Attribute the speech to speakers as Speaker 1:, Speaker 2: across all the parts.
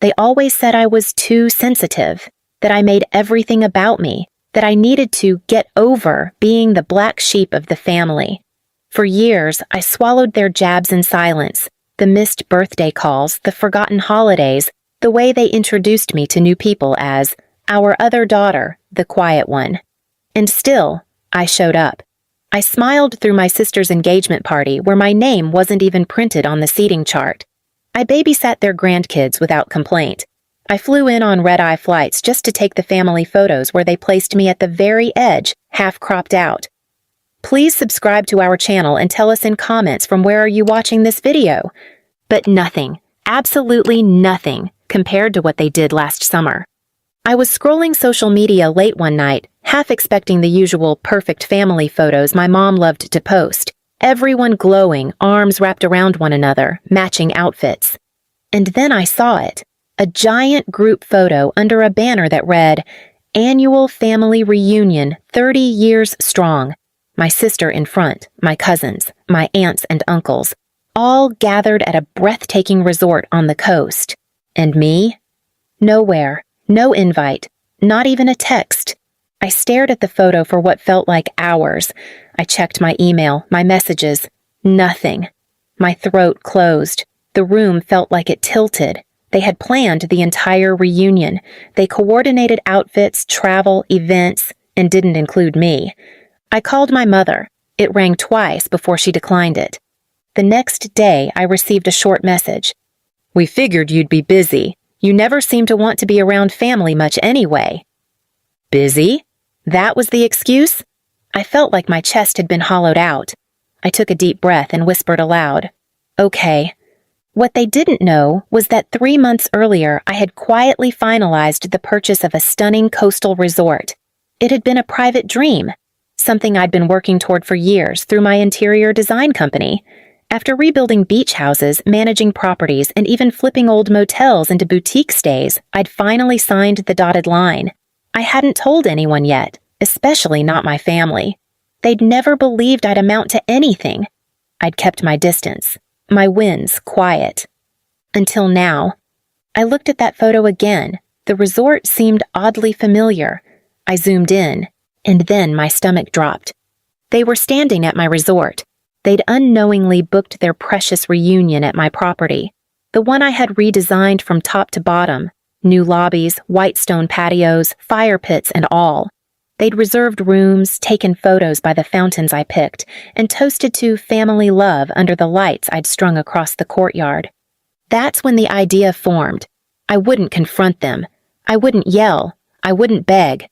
Speaker 1: They always said I was too sensitive, that I made everything about me, that I needed to get over being the black sheep of the family. For years, I swallowed their jabs in silence, the missed birthday calls, the forgotten holidays, the way they introduced me to new people as our other daughter, the quiet one. And still, I showed up. I smiled through my sister's engagement party where my name wasn't even printed on the seating chart. I babysat their grandkids without complaint. I flew in on red-eye flights just to take the family photos where they placed me at the very edge, half cropped out. Please subscribe to our channel and tell us in comments from where are you watching this video. But nothing, absolutely nothing, compared to what they did last summer. I was scrolling social media late one night, half expecting the usual perfect family photos my mom loved to post. Everyone glowing, arms wrapped around one another, matching outfits. And then I saw it. A giant group photo under a banner that read, Annual Family Reunion 30 Years Strong. My sister in front, my cousins, my aunts and uncles, all gathered at a breathtaking resort on the coast. And me? Nowhere, no invite, not even a text. I stared at the photo for what felt like hours. I checked my email, my messages. Nothing. My throat closed. The room felt like it tilted. They had planned the entire reunion. They coordinated outfits, travel, events, and didn't include me. I called my mother. It rang twice before she declined it. The next day, I received a short message. We figured you'd be busy. You never seem to want to be around family much anyway. Busy? That was the excuse? I felt like my chest had been hollowed out. I took a deep breath and whispered aloud, Okay. What they didn't know was that 3 months earlier I had quietly finalized the purchase of a stunning coastal resort. It had been a private dream, something I'd been working toward for years through my interior design company. After rebuilding beach houses, managing properties, and even flipping old motels into boutique stays, I'd finally signed the dotted line. I hadn't told anyone yet, especially not my family. They'd never believed I'd amount to anything. I'd kept my distance, my wins quiet. Until now. I looked at that photo again. The resort seemed oddly familiar. I zoomed in, and then my stomach dropped. They were standing at my resort. They'd unknowingly booked their precious reunion at my property, the one I had redesigned from top to bottom, new lobbies, white stone patios, fire pits, and all. They'd reserved rooms, taken photos by the fountains I picked, and toasted to family love under the lights I'd strung across the courtyard. That's when the idea formed. I wouldn't confront them. I wouldn't yell. I wouldn't beg.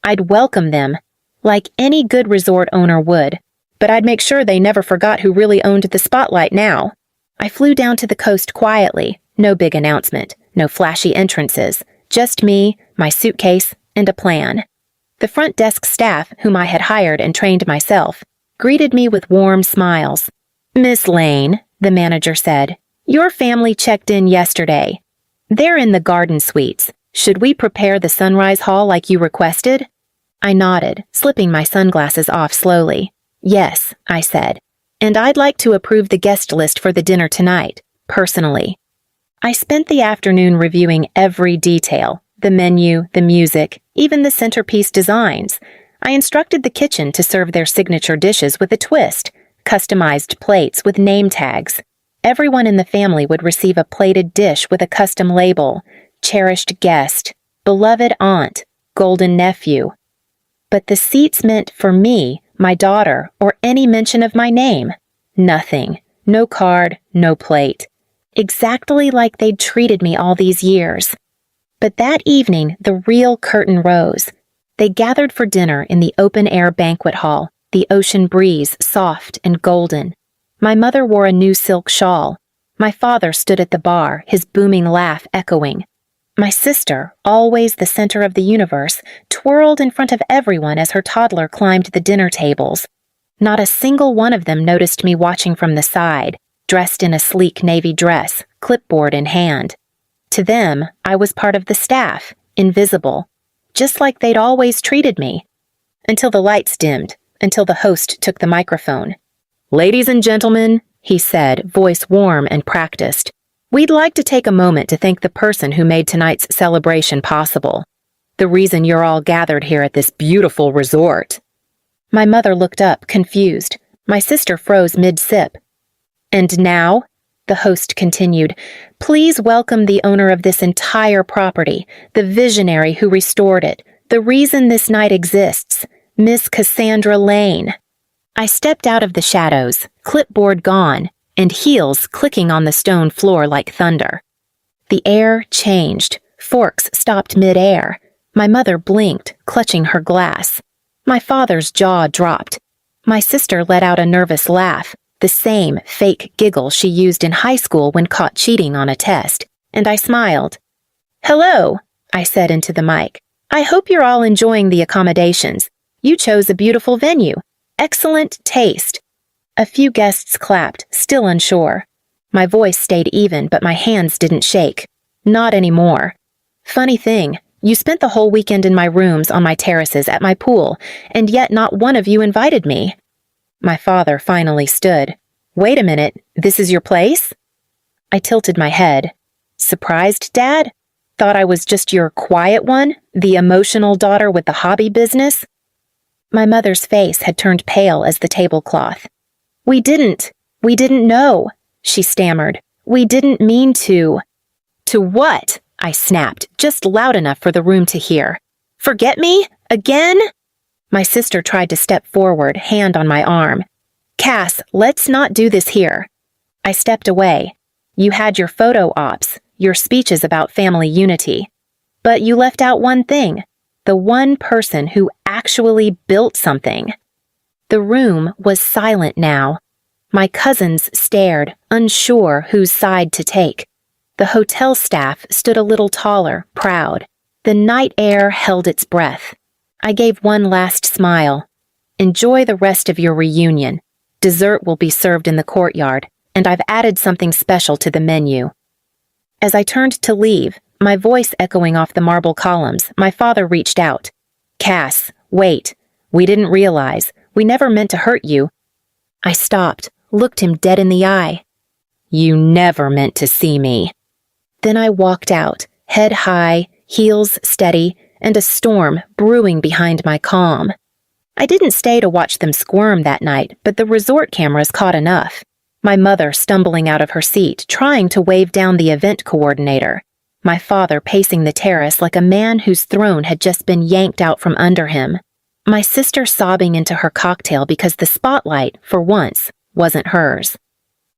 Speaker 1: I'd welcome them, like any good resort owner would. But I'd make sure they never forgot who really owned the spotlight now. I flew down to the coast quietly, no big announcement, no flashy entrances, just me, my suitcase, and a plan. The front desk staff, whom I had hired and trained myself, greeted me with warm smiles. Miss Lane, the manager said, your family checked in yesterday. They're in the garden suites. Should we prepare the sunrise hall like you requested? I nodded, slipping my sunglasses off slowly. Yes, I said, and I'd like to approve the guest list for the dinner tonight, personally. I spent the afternoon reviewing every detail, the menu, the music, even the centerpiece designs. I instructed the kitchen to serve their signature dishes with a twist, customized plates with name tags. Everyone in the family would receive a plated dish with a custom label, cherished guest, beloved aunt, golden nephew. But the seats meant for me, my daughter, or any mention of my name. Nothing. No card, no plate. Exactly like they'd treated me all these years. But that evening, the real curtain rose. They gathered for dinner in the open-air banquet hall, the ocean breeze soft and golden. My mother wore a new silk shawl. My father stood at the bar, his booming laugh echoing. My sister, always the center of the universe, twirled in front of everyone as her toddler climbed the dinner tables. Not a single one of them noticed me watching from the side, dressed in a sleek navy dress, clipboard in hand. To them, I was part of the staff, invisible, just like they'd always treated me. Until the lights dimmed, until the host took the microphone. Ladies and gentlemen, he said, voice warm and practiced, We'd like to take a moment to thank the person who made tonight's celebration possible. The reason you're all gathered here at this beautiful resort." My mother looked up, confused. My sister froze mid-sip. "And now," the host continued, "please welcome the owner of this entire property, the visionary who restored it, the reason this night exists, Miss Cassandra Lane." I stepped out of the shadows, clipboard gone, and heels clicking on the stone floor like thunder. The air changed. Forks stopped mid-air. My mother blinked, clutching her glass. My father's jaw dropped. My sister let out a nervous laugh, the same fake giggle she used in high school when caught cheating on a test, and I smiled. "Hello," I said into the mic. "I hope you're all enjoying the accommodations. You chose a beautiful venue. Excellent taste." A few guests clapped, still unsure. My voice stayed even, but my hands didn't shake. Not anymore. "Funny thing, you spent the whole weekend in my rooms, on my terraces, at my pool, and yet not one of you invited me." My father finally stood. "Wait a minute, this is your place?" I tilted my head. "Surprised, Dad? Thought I was just your quiet one, the emotional daughter with the hobby business?" My mother's face had turned pale as the tablecloth. We didn't know," she stammered. "We didn't mean to." "To what?" I snapped, just loud enough for the room to hear. "Forget me? Again?" My sister tried to step forward, hand on my arm. "Cass, let's not do this here." I stepped away. "You had your photo ops, your speeches about family unity. But you left out one thing, the one person who actually built something." The room was silent now. My cousins stared, unsure whose side to take. The hotel staff stood a little taller, proud. The night air held its breath. I gave one last smile. "Enjoy the rest of your reunion. Dessert will be served in the courtyard, and I've added something special to the menu." As I turned to leave, my voice echoing off the marble columns, my father reached out. "Cass, wait. We didn't realize. We never meant to hurt you." I stopped, looked him dead in the eye. "You never meant to see me." Then I walked out, head high, heels steady, and a storm brewing behind my calm. I didn't stay to watch them squirm that night, but the resort cameras caught enough. My mother stumbling out of her seat, trying to wave down the event coordinator. My father pacing the terrace like a man whose throne had just been yanked out from under him. My sister sobbing into her cocktail because the spotlight, for once, wasn't hers.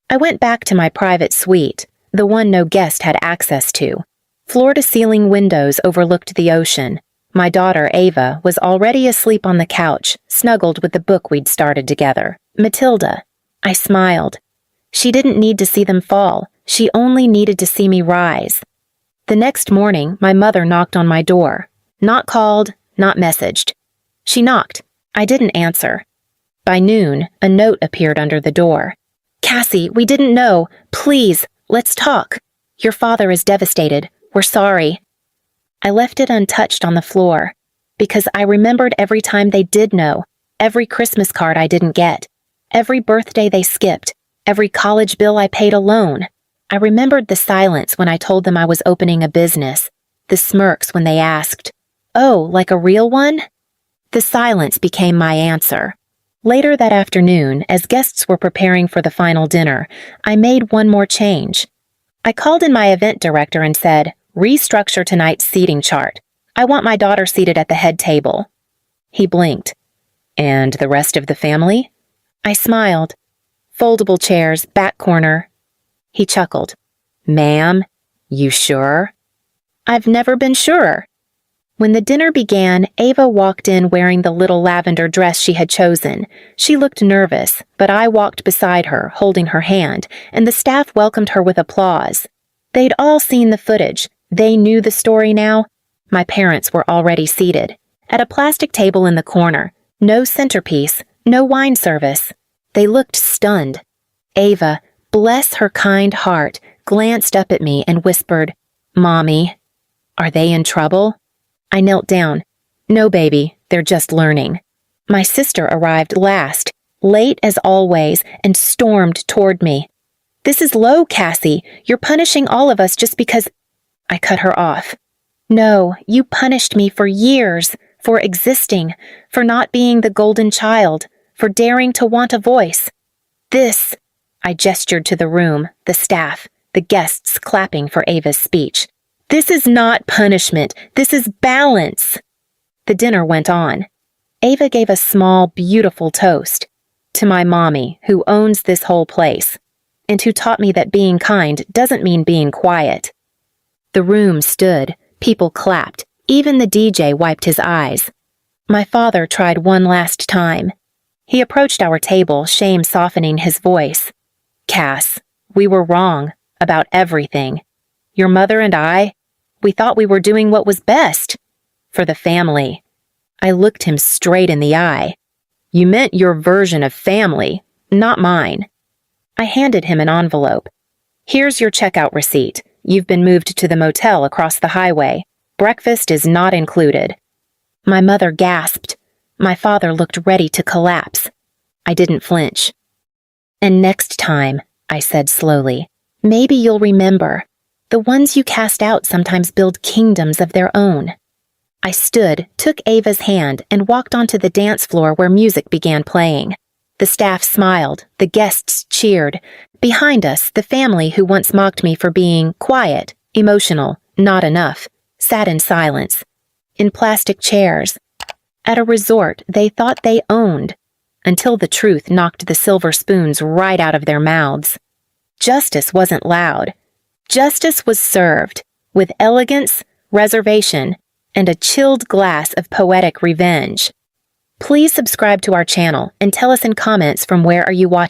Speaker 1: I went back to my private suite, the one no guest had access to. Floor-to-ceiling windows overlooked the ocean. My daughter, Ava, was already asleep on the couch, snuggled with the book we'd started together. Matilda. I smiled. She didn't need to see them fall. She only needed to see me rise. The next morning, my mother knocked on my door. Not called, not messaged. She knocked. I didn't answer. By noon, a note appeared under the door. "Cassie, we didn't know. Please, let's talk. Your father is devastated. We're sorry." I left it untouched on the floor, because I remembered every time they did know, every Christmas card I didn't get, every birthday they skipped, every college bill I paid alone. I remembered the silence when I told them I was opening a business, the smirks when they asked, "Oh, like a real one?" The silence became my answer. Later that afternoon, as guests were preparing for the final dinner, I made one more change. I called in my event director and said, "Restructure tonight's seating chart. I want my daughter seated at the head table." He blinked. "And the rest of the family?" I smiled. "Foldable chairs, back corner." He chuckled. "Ma'am, you sure?" "I've never been surer." When the dinner began, Ava walked in wearing the little lavender dress she had chosen. She looked nervous, but I walked beside her, holding her hand, and the staff welcomed her with applause. They'd all seen the footage. They knew the story now. My parents were already seated, at a plastic table in the corner. No centerpiece, no wine service. They looked stunned. Ava, bless her kind heart, glanced up at me and whispered, "Mommy, are they in trouble?" I knelt down. "No, baby, they're just learning." My sister arrived last, late as always, and stormed toward me. This is low, Cassie. You're punishing all of us just because—" I cut her off. "No, you punished me for years, for existing, for not being the golden child, for daring to want a voice. This—" I gestured to the room, the staff, the guests clapping for Ava's speech. "This is not punishment. This is balance." The dinner went on. Ava gave a small, beautiful toast to my mommy, who owns this whole place, and who taught me that being kind doesn't mean being quiet. The room stood, people clapped, even the DJ wiped his eyes. My father tried one last time. He approached our table, shame softening his voice. "Cass, we were wrong about everything. Your mother and I, we thought we were doing what was best for the family." I looked him straight in the eye. "You meant your version of family, not mine." I handed him an envelope. "Here's your checkout receipt. You've been moved to the motel across the highway. Breakfast is not included." My mother gasped. My father looked ready to collapse. I didn't flinch. "And next time," I said slowly, "maybe you'll remember. The ones you cast out sometimes build kingdoms of their own." I stood, took Ava's hand, and walked onto the dance floor where music began playing. The staff smiled, the guests cheered. Behind us, the family who once mocked me for being quiet, emotional, not enough, sat in silence, in plastic chairs, at a resort they thought they owned, until the truth knocked the silver spoons right out of their mouths. Justice wasn't loud. Justice was served, with elegance, reservation, and a chilled glass of poetic revenge. Please subscribe to our channel and tell us in comments from where are you watching.